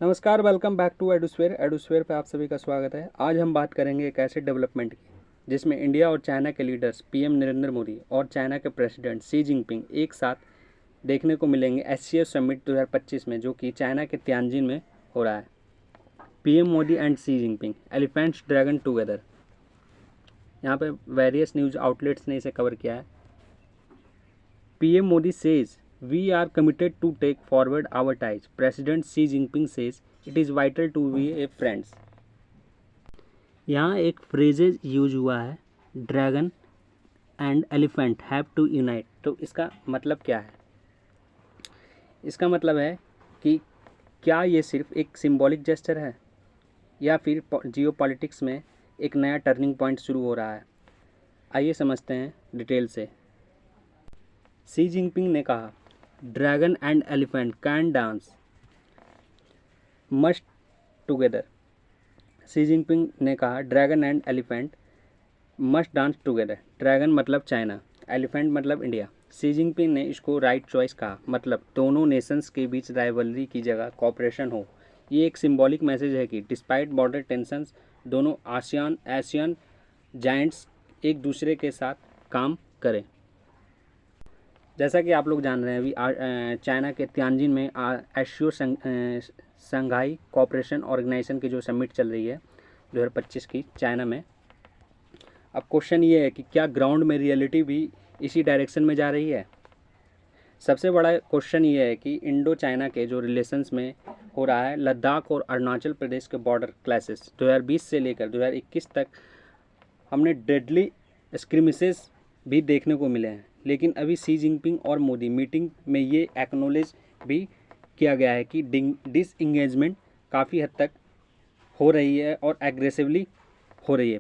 नमस्कार, welcome back to एडुस्फेयर पे आप सभी का स्वागत है। आज हम बात करेंगे एक ऐसे डेवलपमेंट की जिसमें इंडिया और चाइना के लीडर्स पीएम नरेंद्र मोदी और चाइना के प्रेसिडेंट शी जिनपिंग एक साथ देखने को मिलेंगे एससीओ समिट 2025 में, जो कि चाइना के तियानजिन में हो रहा है। PM Modi and Xi Jinping elephants dragon together. यहाँ पे वेरियस न्यूज़ आउटलेट्स ने इसे कवर किया है। PM Modi says we are committed to take forward our ties. President Xi Jinping says it is vital to be a friends. यहाँ एक phrases use हुआ है, dragon and elephant have to unite. तो इसका मतलब क्या है? इसका मतलब है कि क्या ये सिर्फ एक सिंबॉलिक जेस्चर है या फिर जियो पॉलिटिक्स में एक नया टर्निंग पॉइंट शुरू हो रहा है। आइए समझते हैं डिटेल से। शी जिनपिंग ने कहा, dragon and elephant can dance must together. Xi Jinping ने कहा, dragon and elephant must dance together. Dragon मतलब चाइना, एलिफेंट मतलब इंडिया। शी जिनपिंग ने इसको राइट चॉइस कहा, मतलब दोनों नेशंस के बीच राइवलरी की जगह कॉपरेशन हो। ये एक सिंबॉलिक मैसेज है कि डिस्पाइट बॉर्डर टेंशंस दोनों एशियन जायंट्स एक दूसरे के साथ काम करें। जैसा कि आप लोग जान रहे हैं, अभी चाइना के तियानजिन में एससीओ शंघाई कोऑपरेशन ऑर्गेनाइजेशन की जो समिट चल रही है 2025 की चाइना में। अब क्वेश्चन ये है कि क्या ग्राउंड में रियलिटी भी इसी डायरेक्शन में जा रही है? सबसे बड़ा क्वेश्चन ये है कि इंडो चाइना के जो रिलेशंस में हो रहा है, लद्दाख और अरुणाचल प्रदेश के बॉर्डर क्लैशेस 2020 से लेकर 2021 तक हमने डेडली स्क्रिमिसेस भी देखने को मिले हैं। लेकिन अभी शी जिनपिंग और मोदी मीटिंग में ये एक्नॉलेज भी किया गया है कि डिसएंगेजमेंट काफ़ी हद तक हो रही है और एग्रेसिवली हो रही है।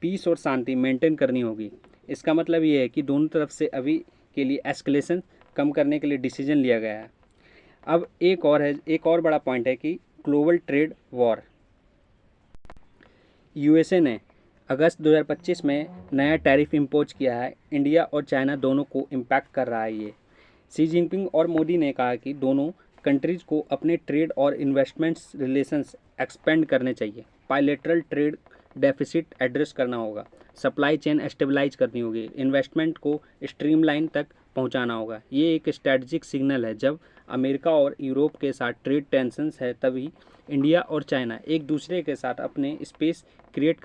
पीस और शांति मेंटेन करनी होगी। इसका मतलब ये है कि दोनों तरफ से अभी के लिए एस्केलेशन कम करने के लिए डिसीजन लिया गया है। अब एक और बड़ा पॉइंट है कि ग्लोबल ट्रेड वॉर। यूएसए ने अगस्त 2025 में नया टैरिफ इम्पोज किया है। इंडिया और चाइना दोनों को इम्पैक्ट कर रहा है ये। शी जिनपिंग और मोदी ने कहा कि दोनों कंट्रीज़ को अपने ट्रेड और इन्वेस्टमेंट्स रिलेशंस एक्सपेंड करने चाहिए। बायलैटरल ट्रेड डेफिसिट एड्रेस करना होगा, सप्लाई चेन स्टेबलाइज करनी होगी, इन्वेस्टमेंट को स्ट्रीमलाइन तक पहुंचाना होगा। ये एक स्ट्रेटजिक सिग्नल है। जब अमेरिका और यूरोप के साथ ट्रेड टेंशंस है, तभी इंडिया और चाइना एक दूसरे के साथ अपने स्पेस क्रिएट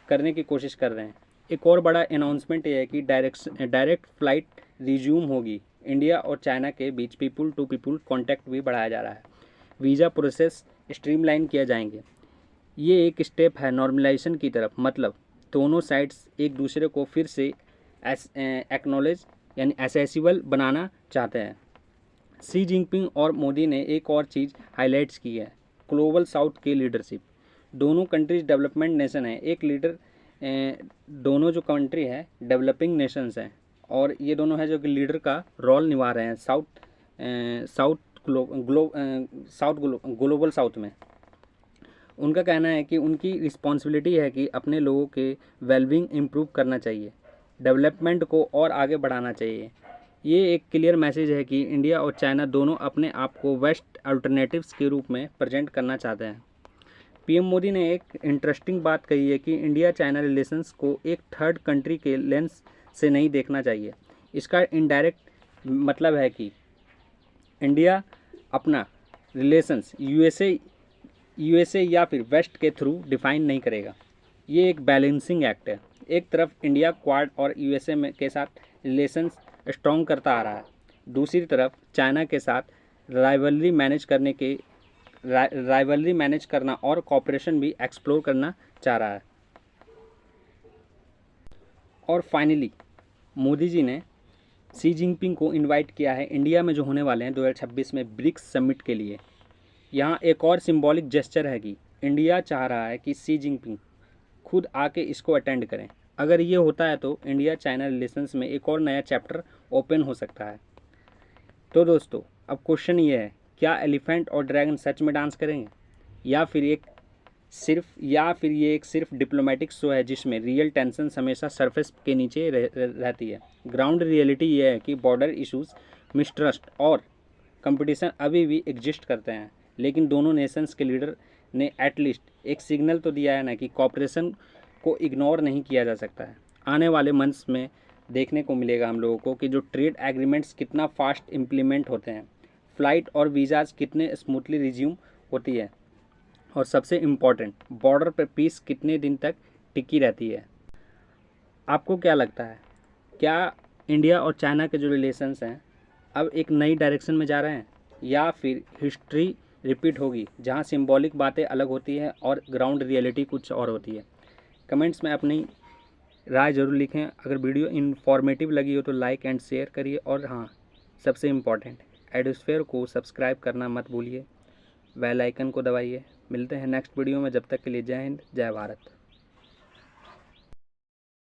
करने की कोशिश कर रहे हैं। एक और बड़ा अनाउंसमेंट ये है कि डायरेक्ट फ्लाइट रिज्यूम होगी। इंडिया और चाइना के बीच पीपल टू पीपल कॉन्टैक्ट भी बढ़ाया जा रहा है। वीज़ा प्रोसेस स्ट्रीमलाइन किया जाएंगे। ये एक स्टेप है नॉर्मलाइजेशन की तरफ, मतलब दोनों साइड्स एक दूसरे को फिर से एक्नॉलेज यानी एसेसिबल बनाना चाहते हैं। शी जिनपिंग और मोदी ने एक और चीज़ हाईलाइट्स की है, ग्लोबल साउथ की लीडरशिप। दोनों कंट्रीज डेवलपमेंट नेशन है। एक लीडर दोनों जो कंट्री है डेवलपिंग नेशंस हैं, और ये दोनों है जो कि लीडर का रोल निभा रहे हैं ग्लोबल साउथ में। उनका कहना है कि उनकी रिस्पॉन्सिबिलिटी है कि अपने लोगों के वेलबींग इम्प्रूव करना चाहिए, डेवलपमेंट को और आगे बढ़ाना चाहिए। ये एक क्लियर मैसेज है कि इंडिया और चाइना दोनों अपने आप को वेस्ट अल्टरनेटिव्स के रूप में प्रेजेंट करना चाहते हैं। पीएम मोदी ने एक इंटरेस्टिंग बात कही है कि इंडिया चाइना रिलेशंस को एक थर्ड कंट्री के लेंस से नहीं देखना चाहिए। इसका इनडायरेक्ट मतलब है कि इंडिया अपना रिलेशंस यूएसए या फिर वेस्ट के थ्रू डिफाइन नहीं करेगा। ये एक बैलेंसिंग एक्ट है। एक तरफ इंडिया क्वाड और यूएसए में के साथ रिलेशंस स्ट्रॉन्ग करता आ रहा है, दूसरी तरफ चाइना के साथ राइवलरी मैनेज करना और कॉपरेशन भी एक्सप्लोर करना चाह रहा है। और फाइनली मोदी जी ने शी जिनपिंग को इनवाइट किया है इंडिया में जो होने वाले हैं 2026 में ब्रिक्स समिट के लिए। यहाँ एक और सिंबॉलिक जेस्चर है कि इंडिया चाह रहा है कि शी जिनपिंग खुद आके इसको अटेंड करें। अगर ये होता है तो इंडिया चाइना रिलेशंस में एक और नया चैप्टर ओपन हो सकता है। तो दोस्तों, अब क्वेश्चन ये है, क्या एलिफेंट और ड्रैगन सच में डांस करेंगे, या फिर ये एक सिर्फ डिप्लोमेटिक शो है जिसमें रियल टेंशन हमेशा सरफेस के नीचे रहती है। ग्राउंड रियलिटी ये है कि बॉर्डर इश्यूज, मिसट्रस्ट और कंपटीशन अभी भी एग्जिस्ट करते हैं। लेकिन दोनों नेशंस के लीडर ने एटलीस्ट एक सिग्नल तो दिया है ना कि कॉपरेशन को इग्नोर नहीं किया जा सकता है। आने वाले मंथ्स में देखने को मिलेगा हम लोगों को कि जो ट्रेड एग्रीमेंट्स कितना फास्ट इम्प्लीमेंट होते हैं, फ़्लाइट और वीज़ाज़ कितने स्मूथली रिज्यूम होती है, और सबसे इम्पॉर्टेंट बॉर्डर पर पीस कितने दिन तक टिकी रहती है। आपको क्या लगता है, क्या इंडिया और चाइना के जो रिलेशंस हैं अब एक नई डायरेक्शन में जा रहे हैं, या फिर हिस्ट्री रिपीट होगी जहां सिंबॉलिक बातें अलग होती हैं और ग्राउंड रियलिटी कुछ और होती है। कमेंट्स में अपनी राय ज़रूर लिखें। अगर वीडियो इन्फॉर्मेटिव लगी हो तो लाइक एंड शेयर करिए, और हाँ, सबसे इम्पॉर्टेंट एडोस्फेयर को सब्सक्राइब करना मत भूलिए, बेल आइकन को दबाइए। मिलते हैं नेक्स्ट वीडियो में, जब तक के लिए जय हिंद, जय भारत।